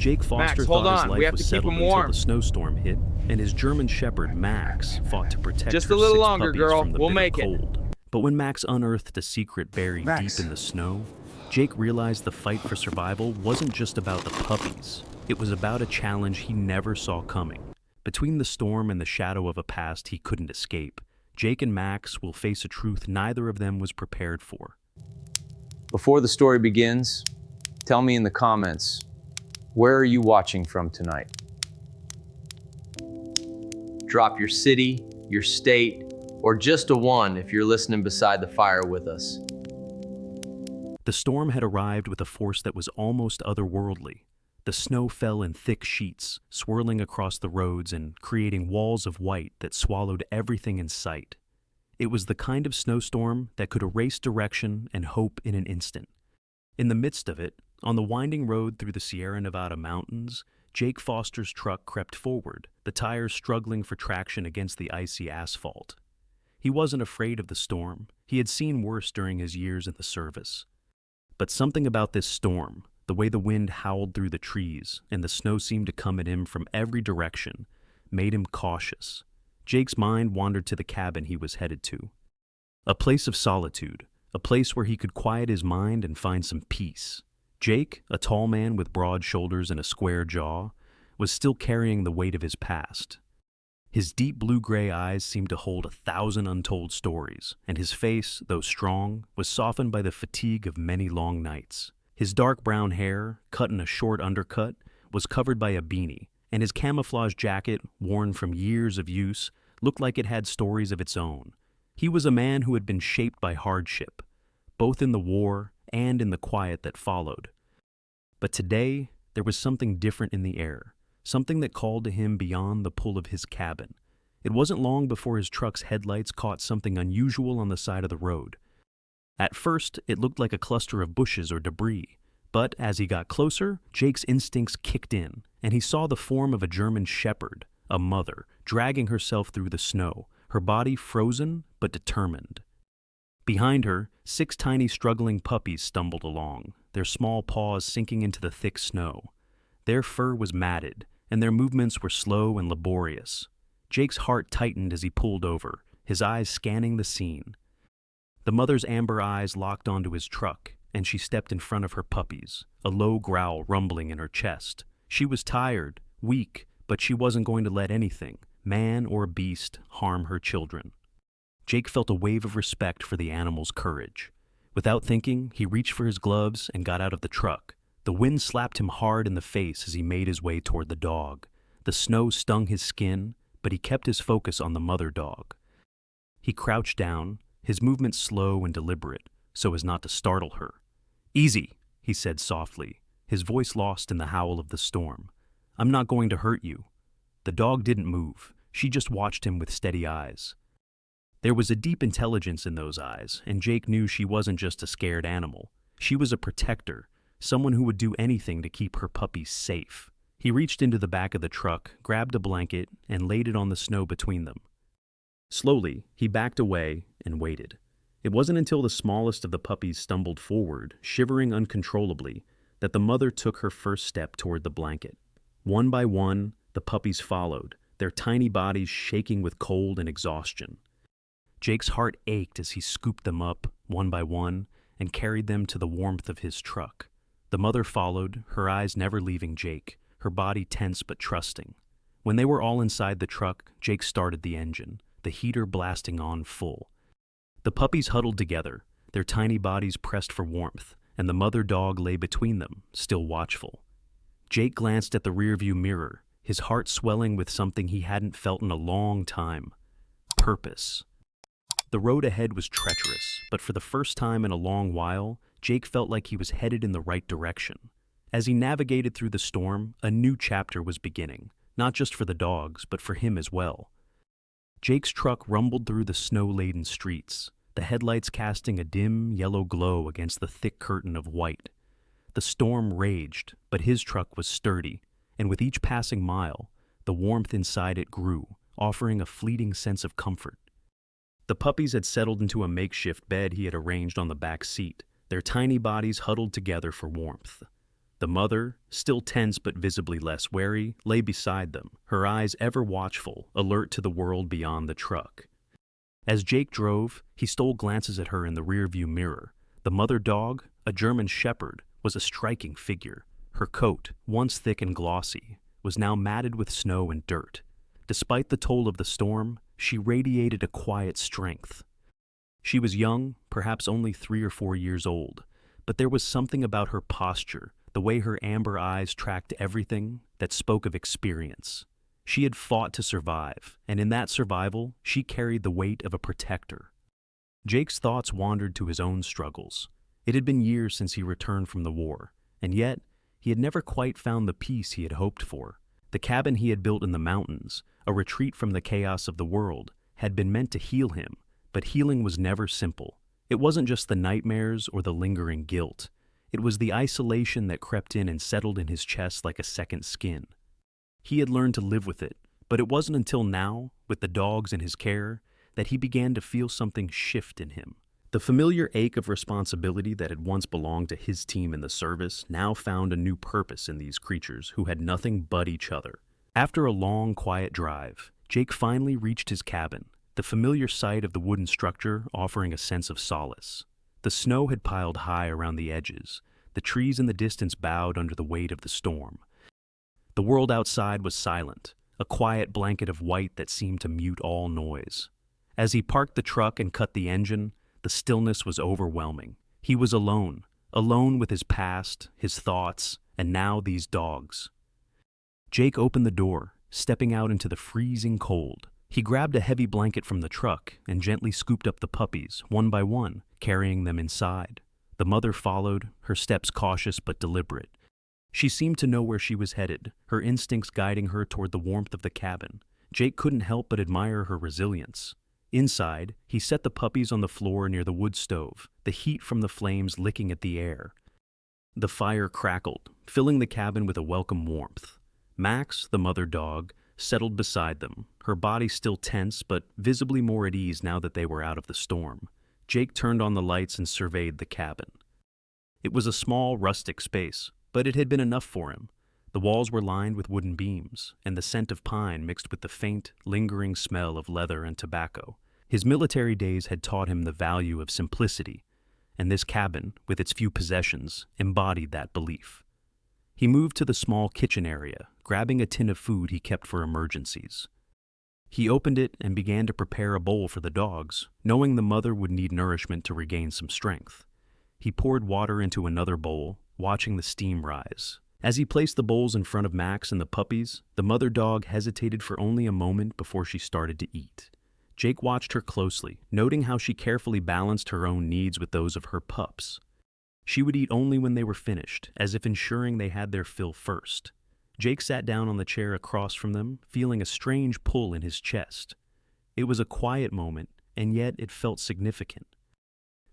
Jake Max, Foster hold thought his on. We life have was to keep settled him until warm. the snowstorm hit, and his German Shepherd, Max, fought to protect Just her a little 6 longer, puppies girl. from the We'll bitter make it. cold. But when Max unearthed a secret buried Max. deep in the snow, Jake realized the fight for survival wasn't just about the puppies. It was about a challenge he never saw coming. Between the storm and the shadow of a past he couldn't escape, Jake and Max will face a truth neither of them was prepared for. Before the story begins, tell me in the comments, where are you watching from tonight? Drop your city, your state, or just a one if you're listening beside the fire with us. The storm had arrived with a force that was almost otherworldly. The snow fell in thick sheets, swirling across the roads and creating walls of white that swallowed everything in sight. It was the kind of snowstorm that could erase direction and hope in an instant. In the midst of it, on the winding road through the Sierra Nevada mountains, Jake Foster's truck crept forward, the tires struggling for traction against the icy asphalt. He wasn't afraid of the storm. He had seen worse during his years in the service. But something about this storm, the way the wind howled through the trees and the snow seemed to come at him from every direction, made him cautious. Jake's mind wandered to the cabin he was headed to. A place of solitude, a place where he could quiet his mind and find some peace. Jake, a tall man with broad shoulders and a square jaw, was still carrying the weight of his past. His deep blue-gray eyes seemed to hold 1,000 untold stories, and his face, though strong, was softened by the fatigue of many long nights. His dark brown hair, cut in a short undercut, was covered by a beanie, and his camouflage jacket, worn from years of use, looked like it had stories of its own. He was a man who had been shaped by hardship, both in the war and in the quiet that followed. But today, there was something different in the air, something that called to him beyond the pull of his cabin. It wasn't long before his truck's headlights caught something unusual on the side of the road. At first, it looked like a cluster of bushes or debris, but as he got closer, Jake's instincts kicked in, and he saw the form of a German shepherd, a mother, dragging herself through the snow, her body frozen but determined. Behind her, 6 tiny struggling puppies stumbled along, their small paws sinking into the thick snow. Their fur was matted, and their movements were slow and laborious. Jake's heart tightened as he pulled over, his eyes scanning the scene. The mother's amber eyes locked onto his truck, and she stepped in front of her puppies, a low growl rumbling in her chest. She was tired, weak, but she wasn't going to let anything, man or beast, harm her children. Jake felt a wave of respect for the animal's courage. Without thinking, he reached for his gloves and got out of the truck. The wind slapped him hard in the face as he made his way toward the dog. The snow stung his skin, but he kept his focus on the mother dog. He crouched down, his movements slow and deliberate, so as not to startle her. "Easy," he said softly, his voice lost in the howl of the storm. "I'm not going to hurt you." The dog didn't move. She just watched him with steady eyes. There was a deep intelligence in those eyes, and Jake knew she wasn't just a scared animal. She was a protector, someone who would do anything to keep her puppies safe. He reached into the back of the truck, grabbed a blanket, and laid it on the snow between them. Slowly, he backed away and waited. It wasn't until the smallest of the puppies stumbled forward, shivering uncontrollably, that the mother took her first step toward the blanket. One by one, the puppies followed, their tiny bodies shaking with cold and exhaustion. Jake's heart ached as he scooped them up, one by one, and carried them to the warmth of his truck. The mother followed, her eyes never leaving Jake, her body tense but trusting. When they were all inside the truck, Jake started the engine, the heater blasting on full. The puppies huddled together, their tiny bodies pressed for warmth, and the mother dog lay between them, still watchful. Jake glanced at the rearview mirror, his heart swelling with something he hadn't felt in a long time: purpose. The road ahead was treacherous, but for the first time in a long while, Jake felt like he was headed in the right direction. As he navigated through the storm, a new chapter was beginning, not just for the dogs, but for him as well. Jake's truck rumbled through the snow-laden streets, the headlights casting a dim, yellow glow against the thick curtain of white. The storm raged, but his truck was sturdy, and with each passing mile, the warmth inside it grew, offering a fleeting sense of comfort. The puppies had settled into a makeshift bed he had arranged on the back seat, their tiny bodies huddled together for warmth. The mother, still tense but visibly less wary, lay beside them, her eyes ever watchful, alert to the world beyond the truck. As Jake drove, he stole glances at her in the rearview mirror. The mother dog, a German shepherd, was a striking figure. Her coat, once thick and glossy, was now matted with snow and dirt. Despite the toll of the storm, she radiated a quiet strength. She was young, perhaps only 3 or 4 years old, but there was something about her posture, the way her amber eyes tracked everything, that spoke of experience. She had fought to survive, and in that survival, she carried the weight of a protector. Jake's thoughts wandered to his own struggles. It had been years since he returned from the war, and yet, he had never quite found the peace he had hoped for. The cabin he had built in the mountains, a retreat from the chaos of the world, had been meant to heal him, but healing was never simple. It wasn't just the nightmares or the lingering guilt. It was the isolation that crept in and settled in his chest like a second skin. He had learned to live with it, but it wasn't until now, with the dogs in his care, that he began to feel something shift in him. The familiar ache of responsibility that had once belonged to his team in the service now found a new purpose in these creatures who had nothing but each other. After a long, quiet drive, Jake finally reached his cabin, the familiar sight of the wooden structure offering a sense of solace. The snow had piled high around the edges. The trees in the distance bowed under the weight of the storm. The world outside was silent, a quiet blanket of white that seemed to mute all noise. As he parked the truck and cut the engine, the stillness was overwhelming. He was alone with his past, his thoughts, and now these dogs. Jake opened the door, stepping out into the freezing cold. He grabbed a heavy blanket from the truck and gently scooped up the puppies, one by one, carrying them inside. The mother followed, her steps cautious but deliberate. She seemed to know where she was headed, her instincts guiding her toward the warmth of the cabin. Jake couldn't help but admire her resilience. Inside, he set the puppies on the floor near the wood stove, the heat from the flames licking at the air. The fire crackled, filling the cabin with a welcome warmth. Max, the mother dog, settled beside them, her body still tense but visibly more at ease now that they were out of the storm. Jake turned on the lights and surveyed the cabin. It was a small, rustic space, but it had been enough for him. The walls were lined with wooden beams, and the scent of pine mixed with the faint, lingering smell of leather and tobacco. His military days had taught him the value of simplicity, and this cabin, with its few possessions, embodied that belief. He moved to the small kitchen area, grabbing a tin of food he kept for emergencies. He opened it and began to prepare a bowl for the dogs, knowing the mother would need nourishment to regain some strength. He poured water into another bowl, watching the steam rise. As he placed the bowls in front of Max and the puppies, the mother dog hesitated for only a moment before she started to eat. Jake watched her closely, noting how she carefully balanced her own needs with those of her pups. She would eat only when they were finished, as if ensuring they had their fill first. Jake sat down on the chair across from them, feeling a strange pull in his chest. It was a quiet moment, and yet it felt significant.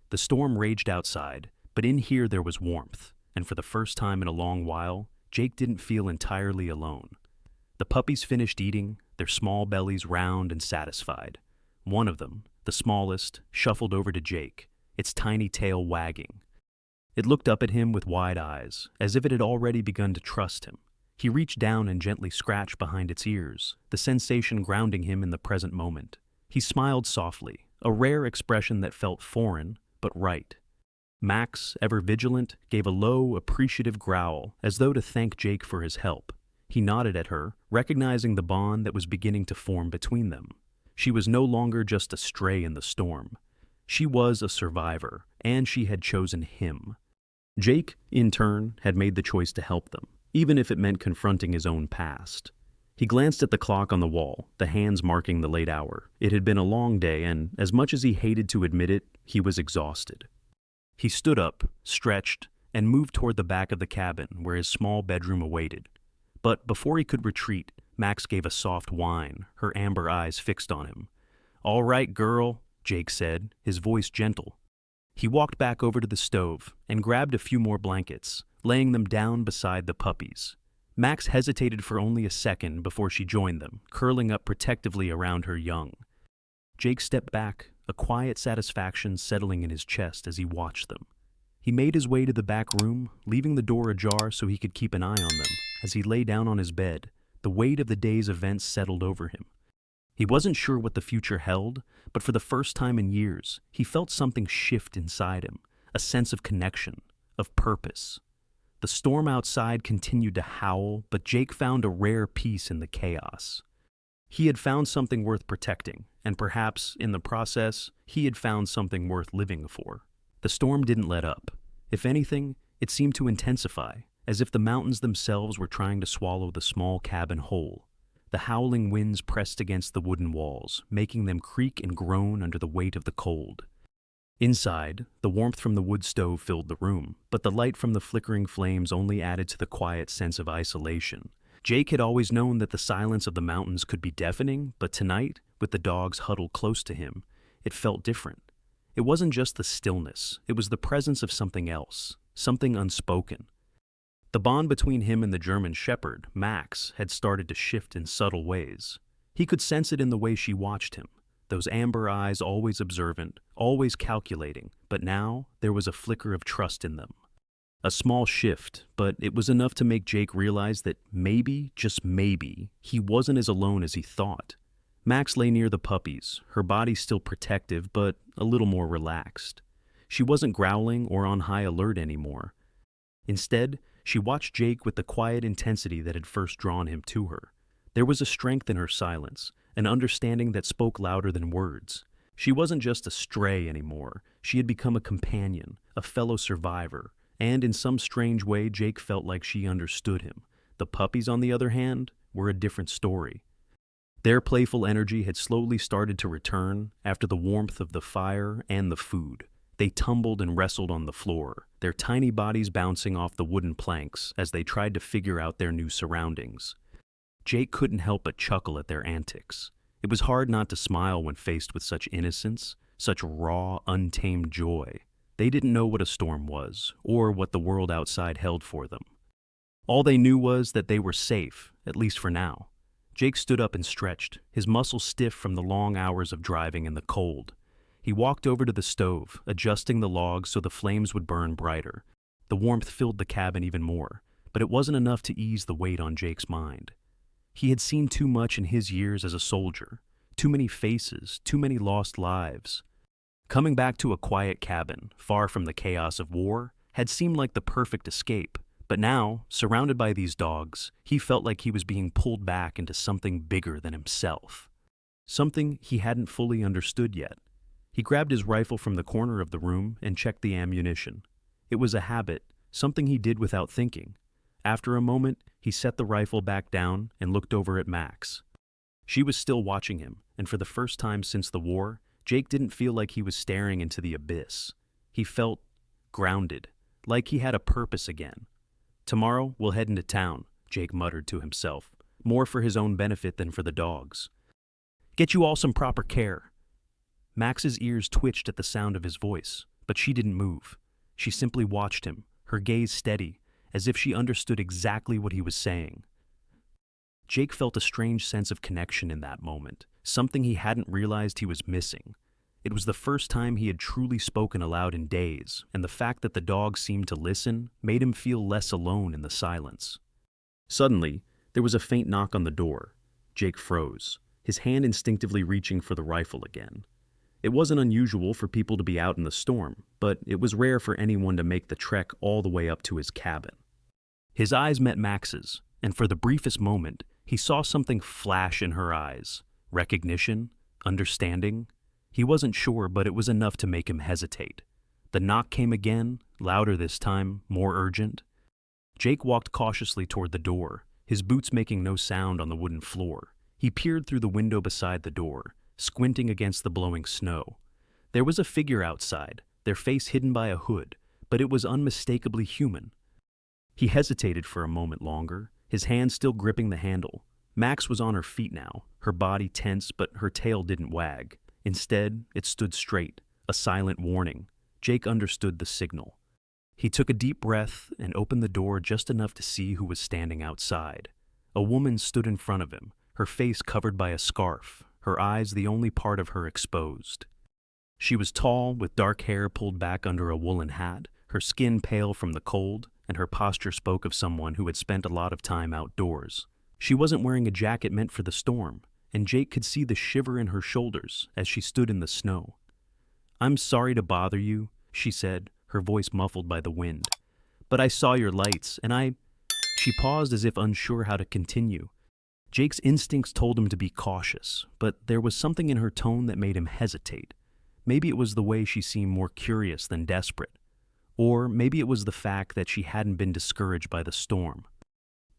The storm raged outside, but in here there was warmth, and for the first time in a long while, Jake didn't feel entirely alone. The puppies finished eating, their small bellies round and satisfied. One of them, the smallest, shuffled over to Jake, its tiny tail wagging. It looked up at him with wide eyes, as if it had already begun to trust him. He reached down and gently scratched behind its ears, the sensation grounding him in the present moment. He smiled softly, a rare expression that felt foreign, but right. Max, ever vigilant, gave a low, appreciative growl, as though to thank Jake for his help. He nodded at her, recognizing the bond that was beginning to form between them. She was no longer just a stray in the storm. She was a survivor, and she had chosen him. Jake, in turn, had made the choice to help them, even if it meant confronting his own past. He glanced at the clock on the wall, the hands marking the late hour. It had been a long day, and as much as he hated to admit it, he was exhausted. He stood up, stretched, and moved toward the back of the cabin where his small bedroom awaited. But before he could retreat, Max gave a soft whine, her amber eyes fixed on him. "All right, girl," Jake said, his voice gentle. He walked back over to the stove and grabbed a few more blankets, laying them down beside the puppies. Max hesitated for only a second before she joined them, curling up protectively around her young. Jake stepped back, a quiet satisfaction settling in his chest as he watched them. He made his way to the back room, leaving the door ajar so he could keep an eye on them. As he lay down on his bed, the weight of the day's events settled over him. He wasn't sure what the future held, but for the first time in years, he felt something shift inside him, a sense of connection, of purpose. The storm outside continued to howl, but Jake found a rare peace in the chaos. He had found something worth protecting, and perhaps, in the process, he had found something worth living for. The storm didn't let up. If anything, it seemed to intensify, as if the mountains themselves were trying to swallow the small cabin whole. The howling winds pressed against the wooden walls, making them creak and groan under the weight of the cold. Inside, the warmth from the wood stove filled the room, but the light from the flickering flames only added to the quiet sense of isolation. Jake had always known that the silence of the mountains could be deafening, but tonight, with the dogs huddled close to him, it felt different. It wasn't just the stillness, it was the presence of something else, something unspoken. The bond between him and the German shepherd, Max, had started to shift in subtle ways. He could sense it in the way she watched him, those amber eyes always observant, always calculating, but now there was a flicker of trust in them. A small shift, but it was enough to make Jake realize that maybe, just maybe, he wasn't as alone as he thought. Max lay near the puppies, her body still protective, but a little more relaxed. She wasn't growling or on high alert anymore. Instead, she watched Jake with the quiet intensity that had first drawn him to her. There was a strength in her silence, an understanding that spoke louder than words. She wasn't just a stray anymore. She had become a companion, a fellow survivor, and in some strange way, Jake felt like she understood him. The puppies, on the other hand, were a different story. Their playful energy had slowly started to return after the warmth of the fire and the food. They tumbled and wrestled on the floor, their tiny bodies bouncing off the wooden planks as they tried to figure out their new surroundings. Jake couldn't help but chuckle at their antics. It was hard not to smile when faced with such innocence, such raw, untamed joy. They didn't know what a storm was, or what the world outside held for them. All they knew was that they were safe, at least for now. Jake stood up and stretched, his muscles stiff from the long hours of driving in the cold. He walked over to the stove, adjusting the logs so the flames would burn brighter. The warmth filled the cabin even more, but it wasn't enough to ease the weight on Jake's mind. He had seen too much in his years as a soldier, too many faces, too many lost lives. Coming back to a quiet cabin, far from the chaos of war, had seemed like the perfect escape. But now, surrounded by these dogs, he felt like he was being pulled back into something bigger than himself. Something he hadn't fully understood yet. He grabbed his rifle from the corner of the room and checked the ammunition. It was a habit, something he did without thinking. After a moment, he set the rifle back down and looked over at Max. She was still watching him, and for the first time since the war, Jake didn't feel like he was staring into the abyss. He felt grounded, like he had a purpose again. "Tomorrow, we'll head into town," Jake muttered to himself, more for his own benefit than for the dogs. "Get you all some proper care." Max's ears twitched at the sound of his voice, but she didn't move. She simply watched him, her gaze steady, as if she understood exactly what he was saying. Jake felt a strange sense of connection in that moment, something he hadn't realized he was missing. It was the first time he had truly spoken aloud in days, and the fact that the dogs seemed to listen made him feel less alone in the silence. Suddenly, there was a faint knock on the door. Jake froze, his hand instinctively reaching for the rifle again. It wasn't unusual for people to be out in the storm, but it was rare for anyone to make the trek all the way up to his cabin. His eyes met Max's, and for the briefest moment, he saw something flash in her eyes. Recognition, understanding. He wasn't sure, but it was enough to make him hesitate. The knock came again, louder this time, more urgent. Jake walked cautiously toward the door, his boots making no sound on the wooden floor. He peered through the window beside the door, squinting against the blowing snow. There was a figure outside, their face hidden by a hood, but it was unmistakably human. He hesitated for a moment longer, his hand still gripping the handle. Max was on her feet now, her body tense, but her tail didn't wag. Instead, it stood straight, a silent warning. Jake understood the signal. He took a deep breath and opened the door just enough to see who was standing outside. A woman stood in front of him, her face covered by a scarf, her eyes the only part of her exposed. She was tall, with dark hair pulled back under a woolen hat, her skin pale from the cold, and her posture spoke of someone who had spent a lot of time outdoors. She wasn't wearing a jacket meant for the storm, and Jake could see the shiver in her shoulders as she stood in the snow. "I'm sorry to bother you," she said, her voice muffled by the wind. "But I saw your lights, and She paused as if unsure how to continue. Jake's instincts told him to be cautious, but there was something in her tone that made him hesitate. Maybe it was the way she seemed more curious than desperate. Or maybe it was the fact that she hadn't been discouraged by the storm.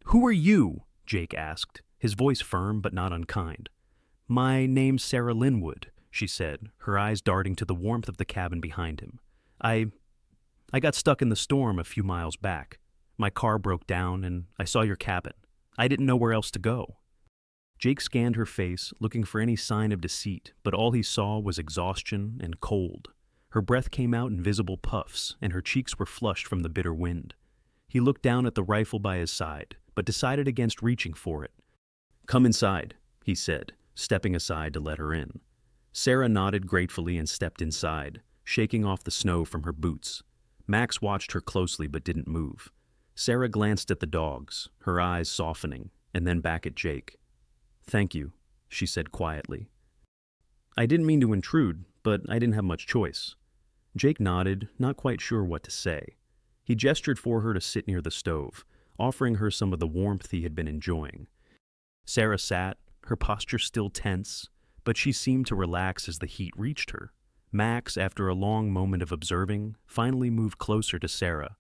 "Who are you?" Jake asked, his voice firm but not unkind. "My name's Sarah Linwood," she said, her eyes darting to the warmth of the cabin behind him. I got stuck in the storm a few miles back. My car broke down and I saw your cabin. I didn't know where else to go." Jake scanned her face, looking for any sign of deceit, but all he saw was exhaustion and cold. Her breath came out in visible puffs, and her cheeks were flushed from the bitter wind. He looked down at the rifle by his side, but decided against reaching for it. "Come inside," he said, stepping aside to let her in. Sarah nodded gratefully and stepped inside, shaking off the snow from her boots. Max watched her closely but didn't move. Sarah glanced at the dogs, her eyes softening, and then back at Jake. "Thank you," she said quietly. "I didn't mean to intrude, but I didn't have much choice." Jake nodded, not quite sure what to say. He gestured for her to sit near the stove, offering her some of the warmth he had been enjoying. Sarah sat, her posture still tense, but she seemed to relax as the heat reached her. Max, after a long moment of observing, finally moved closer to Sarah.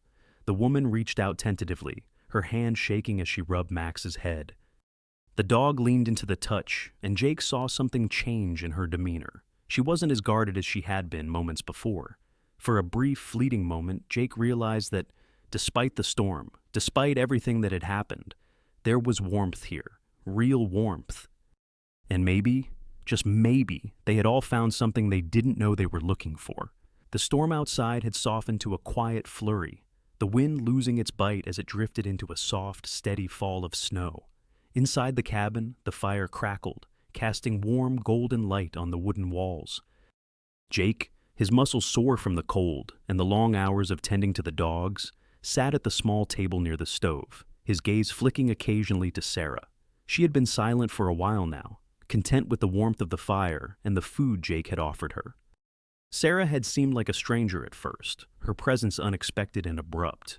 The woman reached out tentatively, her hand shaking as she rubbed Max's head. The dog leaned into the touch, and Jake saw something change in her demeanor. She wasn't as guarded as she had been moments before. For a brief, fleeting moment, Jake realized that, despite the storm, despite everything that had happened, there was warmth here, real warmth. And maybe, just maybe, they had all found something they didn't know they were looking for. The storm outside had softened to a quiet flurry, the wind losing its bite as it drifted into a soft, steady fall of snow. Inside the cabin, the fire crackled, casting warm, golden light on the wooden walls. Jake, his muscles sore from the cold and the long hours of tending to the dogs, sat at the small table near the stove, his gaze flicking occasionally to Sarah. She had been silent for a while now, content with the warmth of the fire and the food Jake had offered her. Sarah had seemed like a stranger at first, her presence unexpected and abrupt.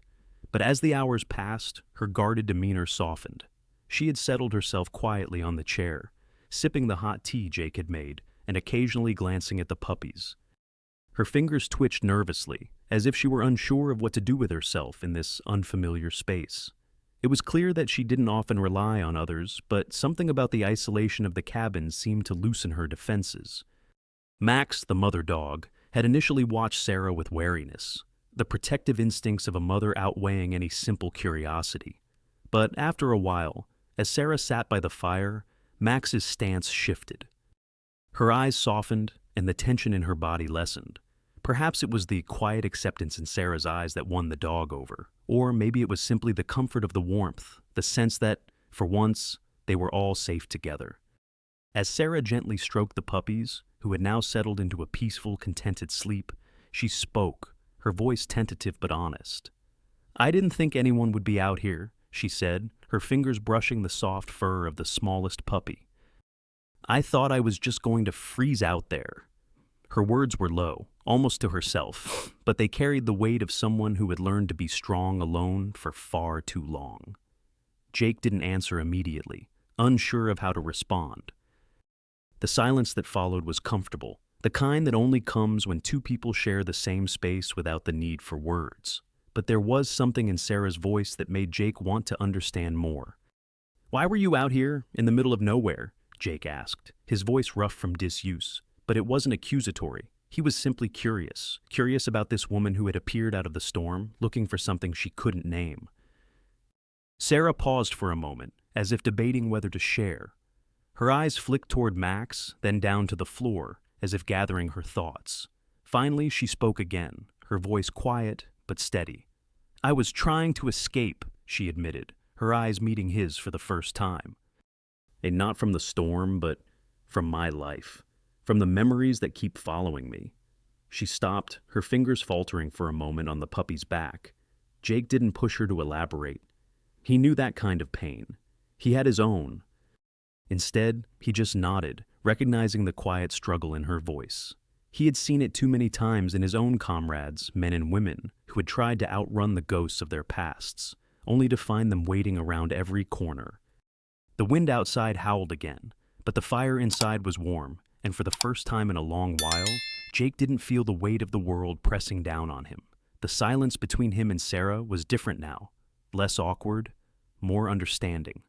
But as the hours passed, her guarded demeanor softened. She had settled herself quietly on the chair, sipping the hot tea Jake had made and occasionally glancing at the puppies. Her fingers twitched nervously, as if she were unsure of what to do with herself in this unfamiliar space. It was clear that she didn't often rely on others, but something about the isolation of the cabin seemed to loosen her defenses. Max, the mother dog, had initially watched Sarah with wariness, the protective instincts of a mother outweighing any simple curiosity. But after a while, as Sarah sat by the fire, Max's stance shifted. Her eyes softened, and the tension in her body lessened. Perhaps it was the quiet acceptance in Sarah's eyes that won the dog over, or maybe it was simply the comfort of the warmth, the sense that, for once, they were all safe together. As Sarah gently stroked the puppies, who had now settled into a peaceful, contented sleep, she spoke, her voice tentative but honest. "I didn't think anyone would be out here," she said, her fingers brushing the soft fur of the smallest puppy. "I thought I was just going to freeze out there." Her words were low, almost to herself, but they carried the weight of someone who had learned to be strong alone for far too long. Jake didn't answer immediately, unsure of how to respond. The silence that followed was comfortable, the kind that only comes when two people share the same space without the need for words. But there was something in Sarah's voice that made Jake want to understand more. "Why were you out here, in the middle of nowhere?" Jake asked, his voice rough from disuse. But it wasn't accusatory. He was simply curious about this woman who had appeared out of the storm, looking for something she couldn't name. Sarah paused for a moment, as if debating whether to share. Her eyes flicked toward Max, then down to the floor, as if gathering her thoughts. Finally, she spoke again, her voice quiet but steady. "I was trying to escape," she admitted, her eyes meeting his for the first time. "And not from the storm, but from my life. From the memories that keep following me." She stopped, her fingers faltering for a moment on the puppy's back. Jake didn't push her to elaborate. He knew that kind of pain. He had his own. Instead, he just nodded, recognizing the quiet struggle in her voice. He had seen it too many times in his own comrades, men and women, who had tried to outrun the ghosts of their pasts, only to find them waiting around every corner. The wind outside howled again, but the fire inside was warm, and for the first time in a long while, Jake didn't feel the weight of the world pressing down on him. The silence between him and Sarah was different now, less awkward, more understanding.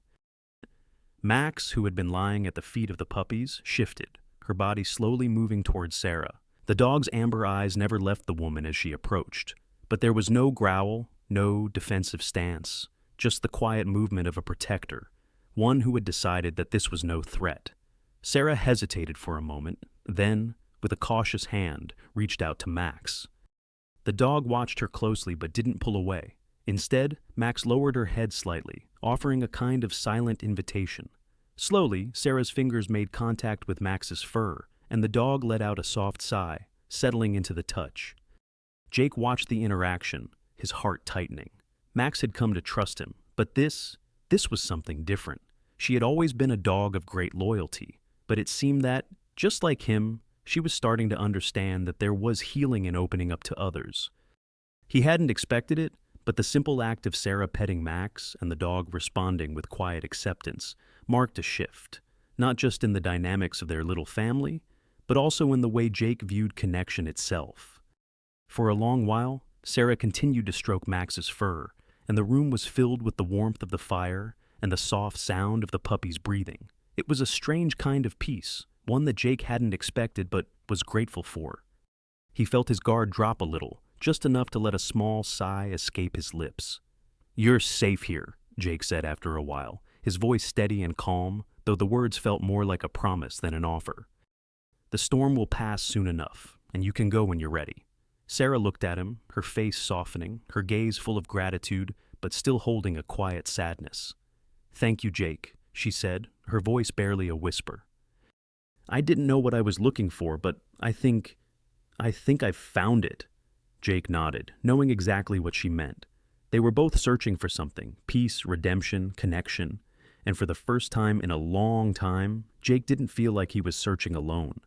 Max, who had been lying at the feet of the puppies, shifted, her body slowly moving towards Sarah. The dog's amber eyes never left the woman as she approached, but there was no growl, no defensive stance, just the quiet movement of a protector, one who had decided that this was no threat. Sarah hesitated for a moment, then, with a cautious hand, reached out to Max. The dog watched her closely but didn't pull away. Instead, Max lowered her head slightly, offering a kind of silent invitation. Slowly, Sarah's fingers made contact with Max's fur, and the dog let out a soft sigh, settling into the touch. Jake watched the interaction, his heart tightening. Max had come to trust him, but this was something different. She had always been a dog of great loyalty, but it seemed that, just like him, she was starting to understand that there was healing in opening up to others. He hadn't expected it, but the simple act of Sarah petting Max and the dog responding with quiet acceptance marked a shift, not just in the dynamics of their little family, but also in the way Jake viewed connection itself. For a long while, Sarah continued to stroke Max's fur, and the room was filled with the warmth of the fire and the soft sound of the puppy's breathing. It was a strange kind of peace, one that Jake hadn't expected but was grateful for. He felt his guard drop a little, just enough to let a small sigh escape his lips. "You're safe here," Jake said after a while, his voice steady and calm, though the words felt more like a promise than an offer. "The storm will pass soon enough, and you can go when you're ready." Sarah looked at him, her face softening, her gaze full of gratitude, but still holding a quiet sadness. "Thank you, Jake," she said, her voice barely a whisper. "I didn't know what I was looking for, but I think I've found it." Jake nodded, knowing exactly what she meant. They were both searching for something, peace, redemption, connection, and for the first time in a long time, Jake didn't feel like he was searching alone.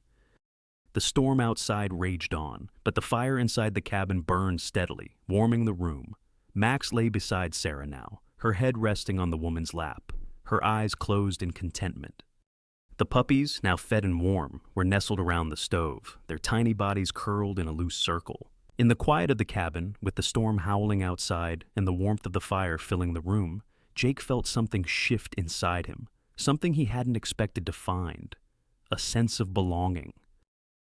The storm outside raged on, but the fire inside the cabin burned steadily, warming the room. Max lay beside Sarah now, her head resting on the woman's lap, her eyes closed in contentment. The puppies, now fed and warm, were nestled around the stove, their tiny bodies curled in a loose circle. In the quiet of the cabin, with the storm howling outside and the warmth of the fire filling the room, Jake felt something shift inside him, something he hadn't expected to find. A sense of belonging.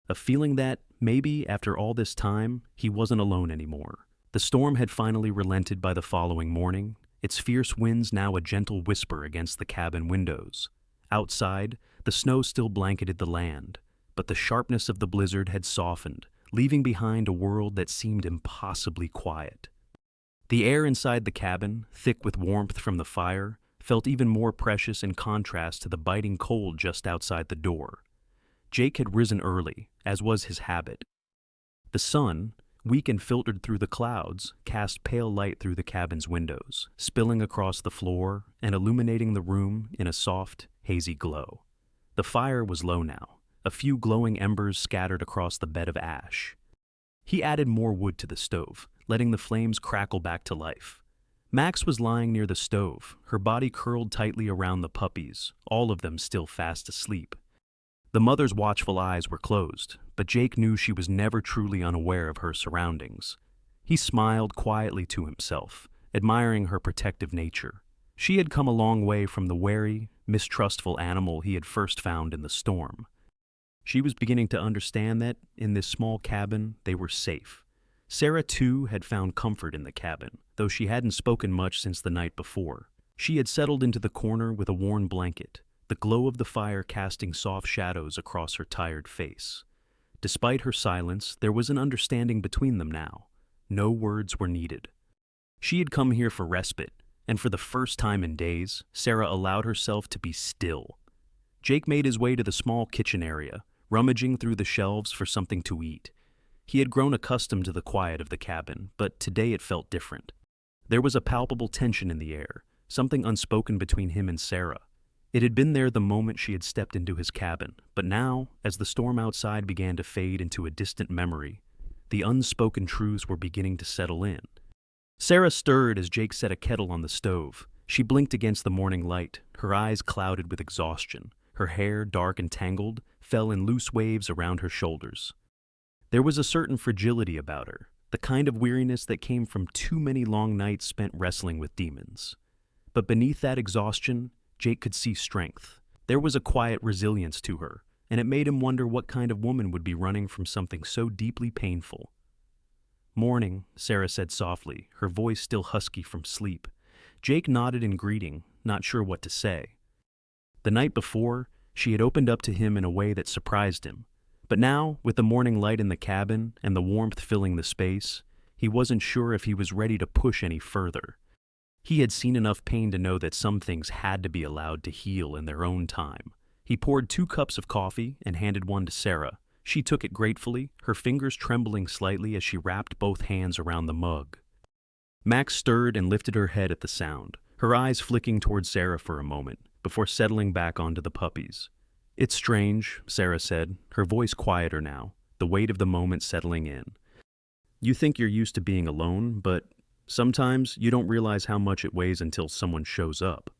A feeling that, maybe, after all this time, he wasn't alone anymore. The storm had finally relented by the following morning, its fierce winds now a gentle whisper against the cabin windows. Outside, the snow still blanketed the land, but the sharpness of the blizzard had softened, leaving behind a world that seemed impossibly quiet. The air inside the cabin, thick with warmth from the fire, felt even more precious in contrast to the biting cold just outside the door. Jake had risen early, as was his habit. The sun, weak and filtered through the clouds, cast pale light through the cabin's windows, spilling across the floor and illuminating the room in a soft, hazy glow. The fire was low now, a few glowing embers scattered across the bed of ash. He added more wood to the stove, letting the flames crackle back to life. Max was lying near the stove, her body curled tightly around the puppies, all of them still fast asleep. The mother's watchful eyes were closed, but Jake knew she was never truly unaware of her surroundings. He smiled quietly to himself, admiring her protective nature. She had come a long way from the wary, mistrustful animal he had first found in the storm. She was beginning to understand that, in this small cabin, they were safe. Sarah, too, had found comfort in the cabin, though she hadn't spoken much since the night before. She had settled into the corner with a worn blanket, the glow of the fire casting soft shadows across her tired face. Despite her silence, there was an understanding between them now. No words were needed. She had come here for respite, and for the first time in days, Sarah allowed herself to be still. Jake made his way to the small kitchen area, rummaging through the shelves for something to eat. He had grown accustomed to the quiet of the cabin, but today it felt different. There was a palpable tension in the air, something unspoken between him and Sarah. It had been there the moment she had stepped into his cabin, but now, as the storm outside began to fade into a distant memory, the unspoken truths were beginning to settle in. Sarah stirred as Jake set a kettle on the stove. She blinked against the morning light, her eyes clouded with exhaustion. Her hair, dark and tangled, fell in loose waves around her shoulders. There was a certain fragility about her, the kind of weariness that came from too many long nights spent wrestling with demons. But beneath that exhaustion, Jake could see strength. There was a quiet resilience to her, and it made him wonder what kind of woman would be running from something so deeply painful. "Morning," Sarah said softly, her voice still husky from sleep. Jake nodded in greeting, not sure what to say. The night before, she had opened up to him in a way that surprised him. But now, with the morning light in the cabin and the warmth filling the space, he wasn't sure if he was ready to push any further. He had seen enough pain to know that some things had to be allowed to heal in their own time. He poured 2 cups of coffee and handed one to Sarah. She took it gratefully, her fingers trembling slightly as she wrapped both hands around the mug. Max stirred and lifted her head at the sound, her eyes flicking toward Sarah for a moment, before settling back onto the puppies. "It's strange," Sarah said, her voice quieter now, the weight of the moment settling in. "You think you're used to being alone, but sometimes you don't realize how much it weighs until someone shows up."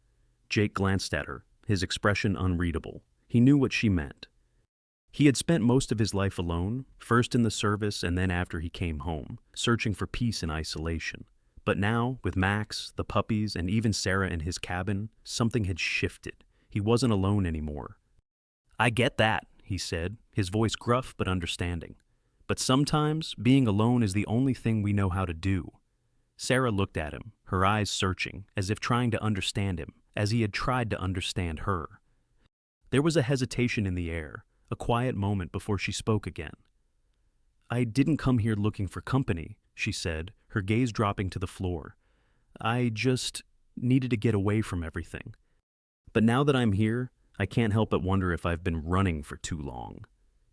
Jake glanced at her, his expression unreadable. He knew what she meant. He had spent most of his life alone, first in the service and then after he came home, searching for peace in isolation. But now, with Max, the puppies, and even Sarah in his cabin, something had shifted. He wasn't alone anymore. "I get that," he said, his voice gruff but understanding. "But sometimes, being alone is the only thing we know how to do." Sarah looked at him, her eyes searching, as if trying to understand him, as he had tried to understand her. There was a hesitation in the air, a quiet moment before she spoke again. "I didn't come here looking for company," she said, her gaze dropping to the floor. "I just needed to get away from everything. But now that I'm here, I can't help but wonder if I've been running for too long."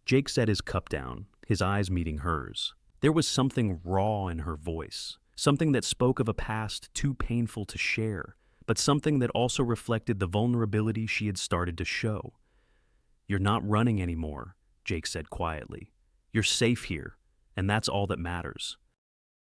Jake set his cup down, his eyes meeting hers. There was something raw in her voice, something that spoke of a past too painful to share, but something that also reflected the vulnerability she had started to show. "You're not running anymore," Jake said quietly. "You're safe here, and that's all that matters."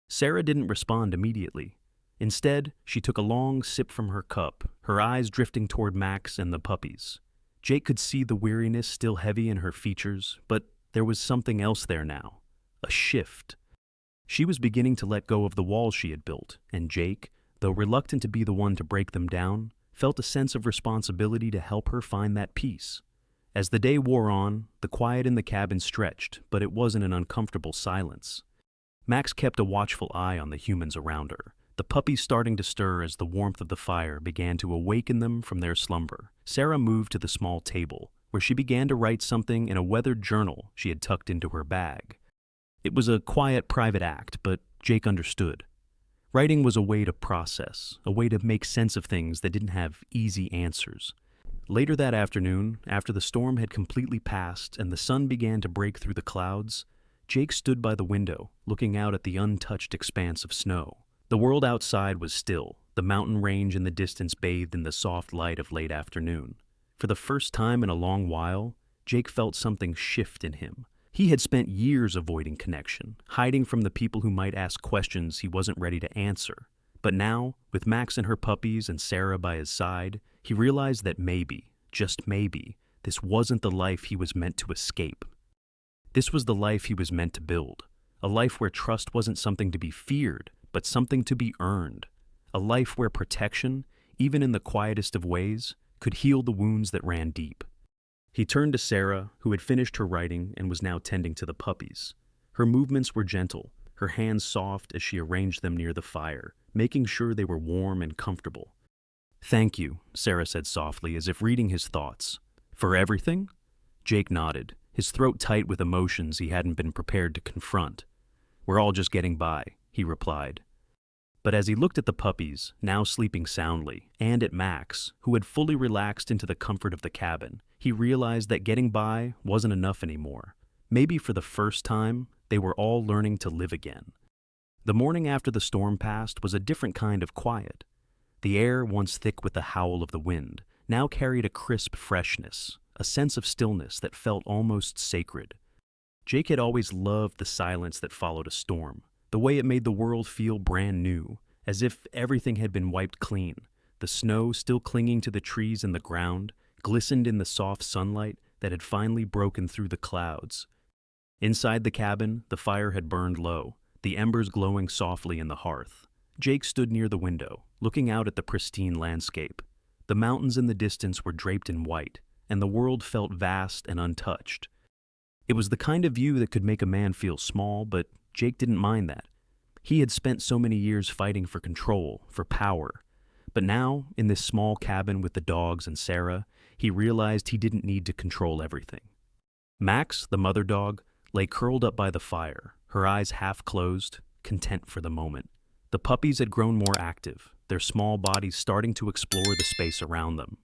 Sarah didn't respond immediately. Instead, she took a long sip from her cup, her eyes drifting toward Max and the puppies. Jake could see the weariness still heavy in her features, but there was something else there now, a shift. She was beginning to let go of the walls she had built, and Jake, though reluctant to be the one to break them down, felt a sense of responsibility to help her find that peace. As the day wore on, the quiet in the cabin stretched, but it wasn't an uncomfortable silence. Max kept a watchful eye on the humans around her, the puppies starting to stir as the warmth of the fire began to awaken them from their slumber. Sarah moved to the small table, where she began to write something in a weathered journal she had tucked into her bag. It was a quiet, private act, but Jake understood. Writing was a way to process, a way to make sense of things that didn't have easy answers. Later that afternoon, after the storm had completely passed and the sun began to break through the clouds, Jake stood by the window, looking out at the untouched expanse of snow. The world outside was still, the mountain range in the distance bathed in the soft light of late afternoon. For the first time in a long while, Jake felt something shift in him. He had spent years avoiding connection, hiding from the people who might ask questions he wasn't ready to answer. But now, with Max and her puppies and Sarah by his side, he realized that maybe, just maybe, this wasn't the life he was meant to escape. This was the life he was meant to build, a life where trust wasn't something to be feared, but something to be earned, a life where protection, even in the quietest of ways, could heal the wounds that ran deep. He turned to Sarah, who had finished her writing and was now tending to the puppies. Her movements were gentle, her hands soft as she arranged them near the fire, making sure they were warm and comfortable. "Thank you," Sarah said softly, as if reading his thoughts. "For everything?" Jake nodded, his throat tight with emotions he hadn't been prepared to confront. "We're all just getting by," he replied. But as he looked at the puppies, now sleeping soundly, and at Max, who had fully relaxed into the comfort of the cabin, he realized that getting by wasn't enough anymore. Maybe for the first time, They were all learning to live again. The morning after the storm passed was a different kind of quiet. The air, once thick with the howl of the wind, now carried a crisp freshness, a sense of stillness that felt almost sacred. Jake had always loved the silence that followed a storm, the way it made the world feel brand new, as if everything had been wiped clean. The snow, still clinging to the trees and the ground, glistened in the soft sunlight that had finally broken through the clouds. Inside the cabin, the fire had burned low, the embers glowing softly in the hearth. Jake stood near the window, looking out at the pristine landscape. The mountains in the distance were draped in white, and the world felt vast and untouched. It was the kind of view that could make a man feel small, but Jake didn't mind that. He had spent so many years fighting for control, for power. But now, in this small cabin with the dogs and Sarah, he realized he didn't need to control everything. Max, the mother dog, lay curled up by the fire, her eyes half closed, content for the moment. The puppies had grown more active, their small bodies starting to explore the space around them.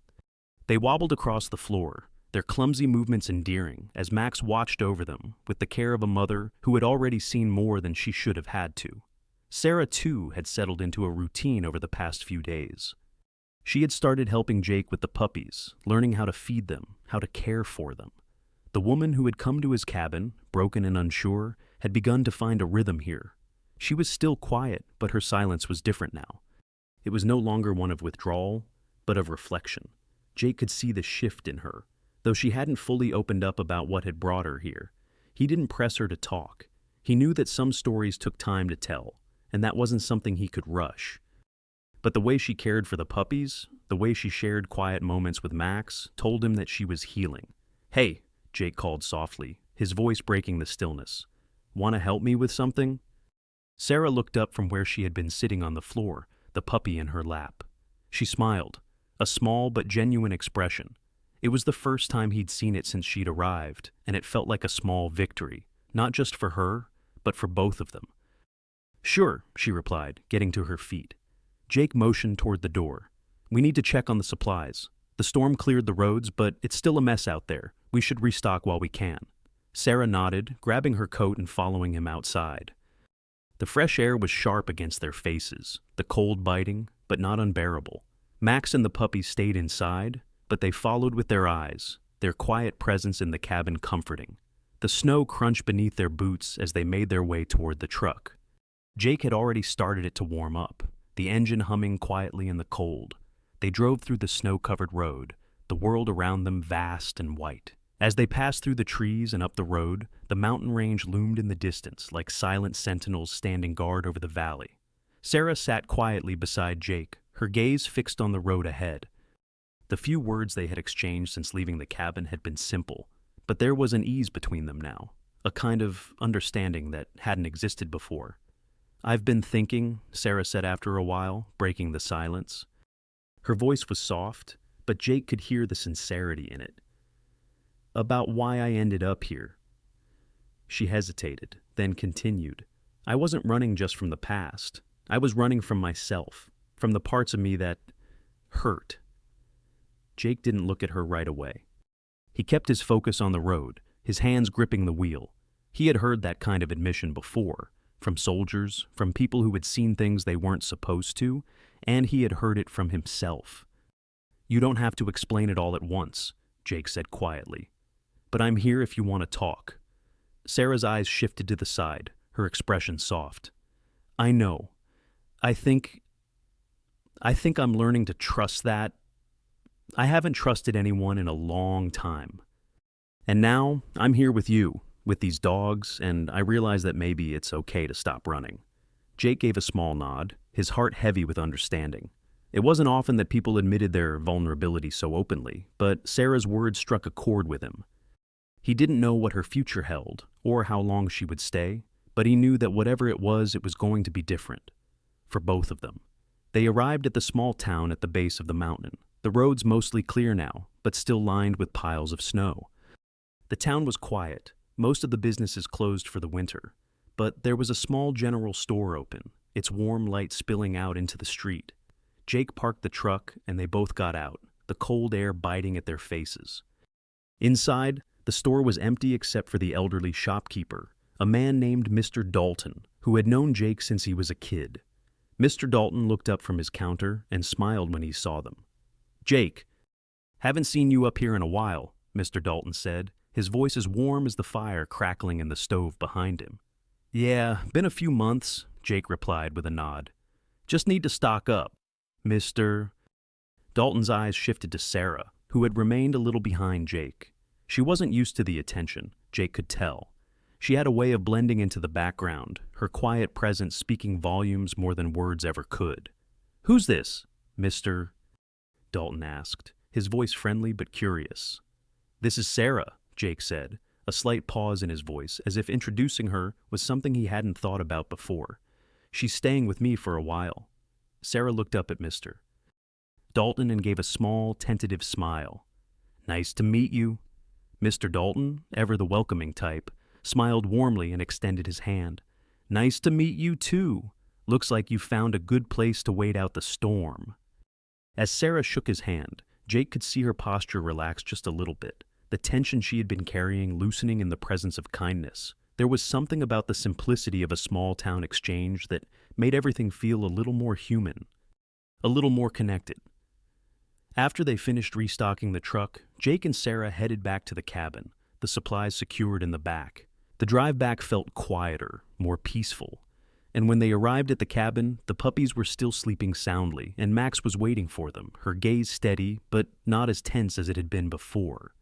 They wobbled across the floor, their clumsy movements endearing, as Max watched over them with the care of a mother who had already seen more than she should have had to. Sarah, too, had settled into a routine over the past few days. She had started helping Jake with the puppies, learning how to feed them, how to care for them. The woman who had come to his cabin, broken and unsure, had begun to find a rhythm here. She was still quiet, but her silence was different now. It was no longer one of withdrawal, but of reflection. Jake could see the shift in her, though she hadn't fully opened up about what had brought her here. He didn't press her to talk. He knew that some stories took time to tell, and that wasn't something he could rush. But the way she cared for the puppies, the way she shared quiet moments with Max, told him that she was healing. "Hey," Jake called softly, his voice breaking the stillness. "Want to help me with something?" Sarah looked up from where she had been sitting on the floor, the puppy in her lap. She smiled, a small but genuine expression. It was the first time he'd seen it since she'd arrived, and it felt like a small victory, not just for her, but for both of them. "Sure," she replied, getting to her feet. Jake motioned toward the door. "We need to check on the supplies. The storm cleared the roads, but it's still a mess out there. We should restock while we can." Sarah nodded, grabbing her coat and following him outside. The fresh air was sharp against their faces, the cold biting, but not unbearable. Max and the puppies stayed inside, but they followed with their eyes, their quiet presence in the cabin comforting. The snow crunched beneath their boots as they made their way toward the truck. Jake had already started it to warm up, the engine humming quietly in the cold. They drove through the snow-covered road, the world around them vast and white. As they passed through the trees and up the road, the mountain range loomed in the distance like silent sentinels standing guard over the valley. Sarah sat quietly beside Jake, her gaze fixed on the road ahead. The few words they had exchanged since leaving the cabin had been simple, but there was an ease between them now, a kind of understanding that hadn't existed before. "I've been thinking," Sarah said after a while, breaking the silence. Her voice was soft, but Jake could hear the sincerity in it. "About why I ended up here." She hesitated, then continued. "I wasn't running just from the past. I was running from myself, from the parts of me that hurt." Jake didn't look at her right away. He kept his focus on the road, his hands gripping the wheel. He had heard that kind of admission before, from soldiers, from people who had seen things they weren't supposed to, and he had heard it from himself. "You don't have to explain it all at once," Jake said quietly. "But I'm here if you want to talk." Sarah's eyes shifted to the side, her expression soft. "I know. I think I'm learning to trust that. I haven't trusted anyone in a long time. And now I'm here with you, with these dogs, and I realize that maybe it's okay to stop running." Jake gave a small nod, his heart heavy with understanding. It wasn't often that people admitted their vulnerability so openly, but Sarah's words struck a chord with him. He didn't know what her future held, or how long she would stay, but he knew that whatever it was going to be different. For both of them. They arrived at the small town at the base of the mountain. The roads mostly clear now, but still lined with piles of snow. The town was quiet, most of the businesses closed for the winter, but there was a small general store open, its warm light spilling out into the street. Jake parked the truck and they both got out, the cold air biting at their faces. Inside, the store was empty except for the elderly shopkeeper, a man named Mr. Dalton, who had known Jake since he was a kid. Mr. Dalton looked up from his counter and smiled when he saw them. "Jake, haven't seen you up here in a while," Mr. Dalton said, his voice as warm as the fire crackling in the stove behind him. "Yeah, been a few months," Jake replied with a nod. "Just need to stock up, Mr. Dalton's eyes shifted to Sarah, who had remained a little behind Jake. She wasn't used to the attention, Jake could tell. She had a way of blending into the background, her quiet presence speaking volumes more than words ever could. "Who's this, Mr. Dalton asked, his voice friendly but curious. "This is Sarah," Jake said, a slight pause in his voice, as if introducing her was something he hadn't thought about before. "She's staying with me for a while." Sarah looked up at Mr. Dalton and gave a small, tentative smile. "Nice to meet you." Mr. Dalton, ever the welcoming type, smiled warmly and extended his hand. "Nice to meet you, too. Looks like you found a good place to wait out the storm." As Sarah shook his hand, Jake could see her posture relax just a little bit, the tension she had been carrying loosening in the presence of kindness. There was something about the simplicity of a small-town exchange that made everything feel a little more human, a little more connected. After they finished restocking the truck, Jake and Sarah headed back to the cabin, the supplies secured in the back. The drive back felt quieter, more peaceful. And when they arrived at the cabin, the puppies were still sleeping soundly, and Max was waiting for them, her gaze steady, but not as tense as it had been before.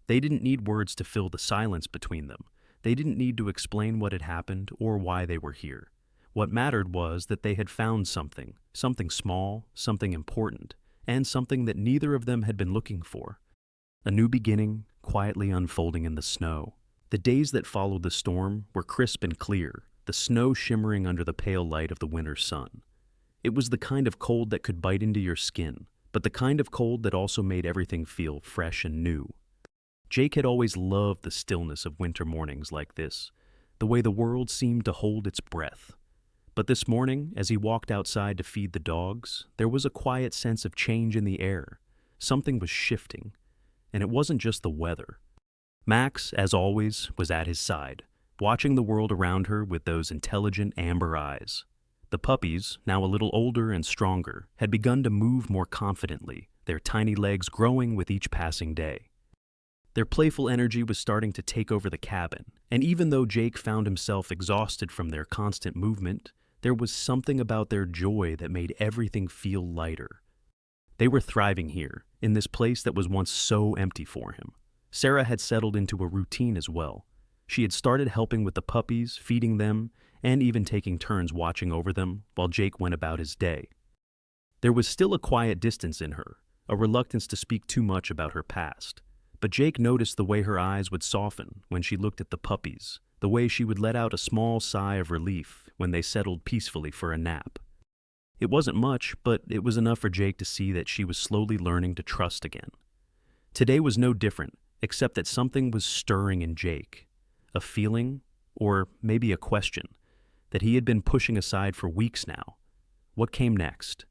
They didn't need words to fill the silence between them. They didn't need to explain what had happened or why they were here. What mattered was that they had found something small, something important, and something that neither of them had been looking for. A new beginning, quietly unfolding in the snow. The days that followed the storm were crisp and clear, the snow shimmering under the pale light of the winter sun. It was the kind of cold that could bite into your skin, but the kind of cold that also made everything feel fresh and new. Jake had always loved the stillness of winter mornings like this, the way the world seemed to hold its breath. But this morning, as he walked outside to feed the dogs, there was a quiet sense of change in the air. Something was shifting, and it wasn't just the weather. Max, as always, was at his side, watching the world around her with those intelligent amber eyes. The puppies, now a little older and stronger, had begun to move more confidently, their tiny legs growing with each passing day. Their playful energy was starting to take over the cabin, and even though Jake found himself exhausted from their constant movement, there was something about their joy that made everything feel lighter. They were thriving here, in this place that was once so empty for him. Sarah had settled into a routine as well. She had started helping with the puppies, feeding them, and even taking turns watching over them while Jake went about his day. There was still a quiet distance in her, a reluctance to speak too much about her past. But Jake noticed the way her eyes would soften when she looked at the puppies, the way she would let out a small sigh of relief when they settled peacefully for a nap. It wasn't much, but it was enough for Jake to see that she was slowly learning to trust again. Today was no different, except that something was stirring in Jake. A feeling, or maybe a question, that he had been pushing aside for weeks now. What came next?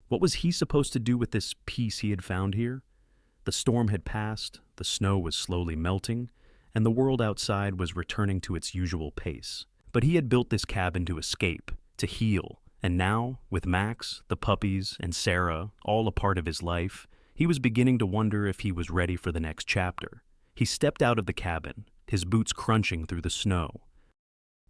What was he supposed to do with this peace he had found here? The storm had passed, the snow was slowly melting, and the world outside was returning to its usual pace. But he had built this cabin to escape, to heal, and now, with Max, the puppies, and Sarah, all a part of his life, he was beginning to wonder if he was ready for the next chapter. He stepped out of the cabin, his boots crunching through the snow.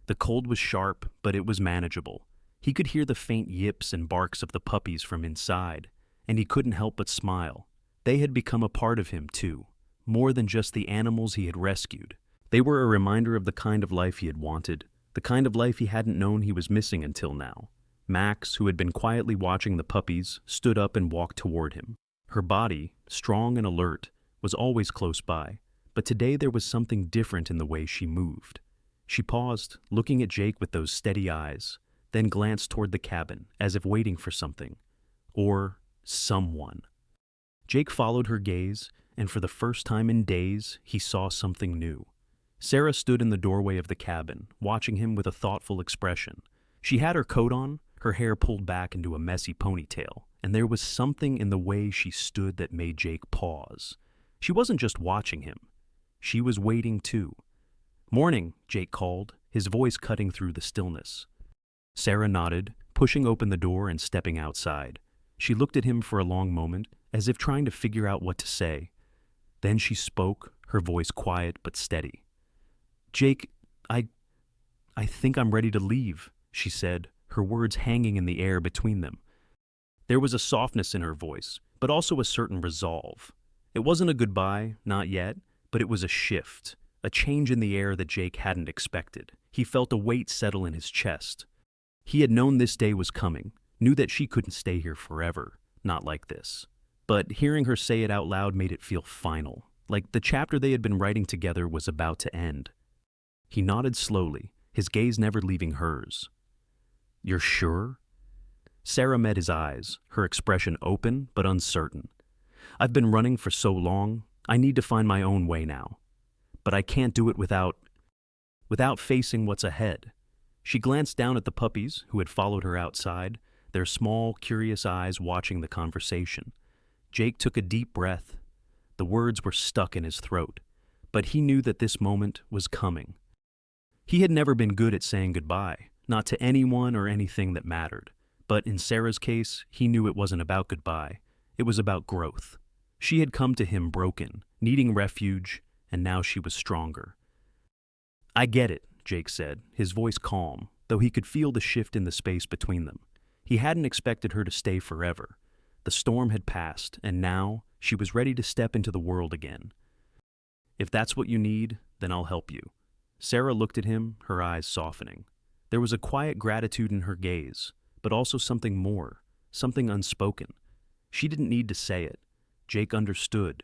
The cold was sharp, but it was manageable. He could hear the faint yips and barks of the puppies from inside, and he couldn't help but smile. They had become a part of him, too, more than just the animals he had rescued. They were a reminder of the kind of life he had wanted, the kind of life he hadn't known he was missing until now. Max, who had been quietly watching the puppies, stood up and walked toward him. Her body, strong and alert, was always close by, but today there was something different in the way she moved. She paused, looking at Jake with those steady eyes, then glanced toward the cabin, as if waiting for something. Or someone. Jake followed her gaze, and for the first time in days, he saw something new. Sarah stood in the doorway of the cabin, watching him with a thoughtful expression. She had her coat on, her hair pulled back into a messy ponytail, and there was something in the way she stood that made Jake pause. She wasn't just watching him. She was waiting too. "Morning," Jake called, his voice cutting through the stillness. Sarah nodded, pushing open the door and stepping outside. She looked at him for a long moment, as if trying to figure out what to say. Then she spoke, her voice quiet but steady. "Jake, I think I'm ready to leave," she said, her words hanging in the air between them. There was a softness in her voice, but also a certain resolve. It wasn't a goodbye, not yet, but it was a shift, a change in the air that Jake hadn't expected. He felt a weight settle in his chest. He had known this day was coming, knew that she couldn't stay here forever, not like this. But hearing her say it out loud made it feel final, like the chapter they had been writing together was about to end. He nodded slowly, his gaze never leaving hers. "You're sure?" Sarah met his eyes, her expression open but uncertain. "I've been running for so long, I need to find my own way now. But I can't do it without facing what's ahead." She glanced down at the puppies, who had followed her outside, their small, curious eyes watching the conversation. Jake took a deep breath. The words were stuck in his throat, but he knew that this moment was coming. He had never been good at saying goodbye, not to anyone or anything that mattered. But in Sarah's case, he knew it wasn't about goodbye. It was about growth. She had come to him broken, needing refuge, and now she was stronger. "I get it," Jake said, his voice calm, though he could feel the shift in the space between them. He hadn't expected her to stay forever. The storm had passed, and now she was ready to step into the world again. "If that's what you need, then I'll help you." Sarah looked at him, her eyes softening. There was a quiet gratitude in her gaze, but also something more, something unspoken. She didn't need to say it. Jake understood.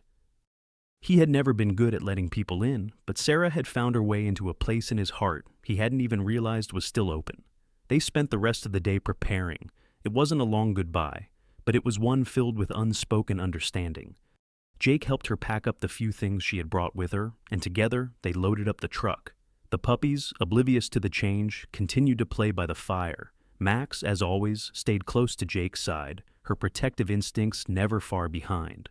He had never been good at letting people in, but Sarah had found her way into a place in his heart he hadn't even realized was still open. They spent the rest of the day preparing. It wasn't a long goodbye, but it was one filled with unspoken understanding. Jake helped her pack up the few things she had brought with her, and together they loaded up the truck. The puppies, oblivious to the change, continued to play by the fire. Max, as always, stayed close to Jake's side, her protective instincts never far behind.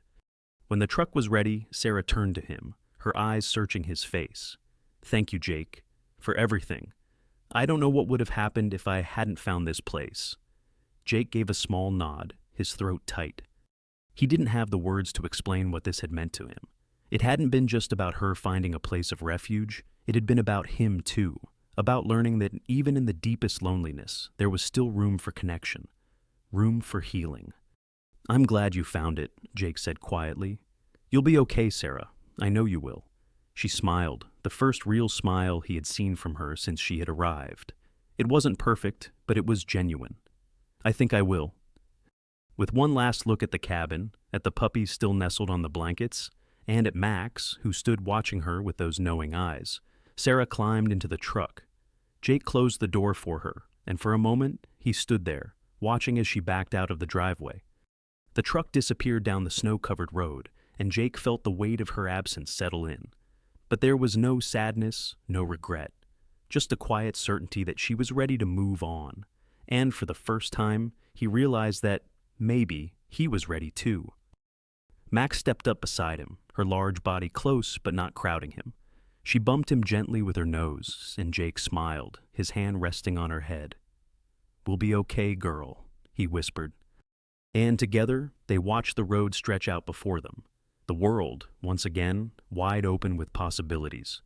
When the truck was ready, Sarah turned to him, her eyes searching his face. "Thank you, Jake, for everything. I don't know what would have happened if I hadn't found this place." Jake gave a small nod, his throat tight. He didn't have the words to explain what this had meant to him. It hadn't been just about her finding a place of refuge. It had been about him, too. About learning that even in the deepest loneliness, there was still room for connection, room for healing. "I'm glad you found it," Jake said quietly. "You'll be okay, Sarah. I know you will." She smiled, the first real smile he had seen from her since she had arrived. It wasn't perfect, but it was genuine. "I think I will." With one last look at the cabin, at the puppies still nestled on the blankets, and at Max, who stood watching her with those knowing eyes, Sarah climbed into the truck. Jake closed the door for her, and for a moment he stood there, watching as she backed out of the driveway. The truck disappeared down the snow-covered road, and Jake felt the weight of her absence settle in. But there was no sadness, no regret, just a quiet certainty that she was ready to move on. And for the first time, he realized that maybe he was ready too. Max stepped up beside him, her large body close but not crowding him. She bumped him gently with her nose, and Jake smiled, his hand resting on her head. "We'll be okay, girl," he whispered. And together, they watched the road stretch out before them. The world, once again, wide open with possibilities.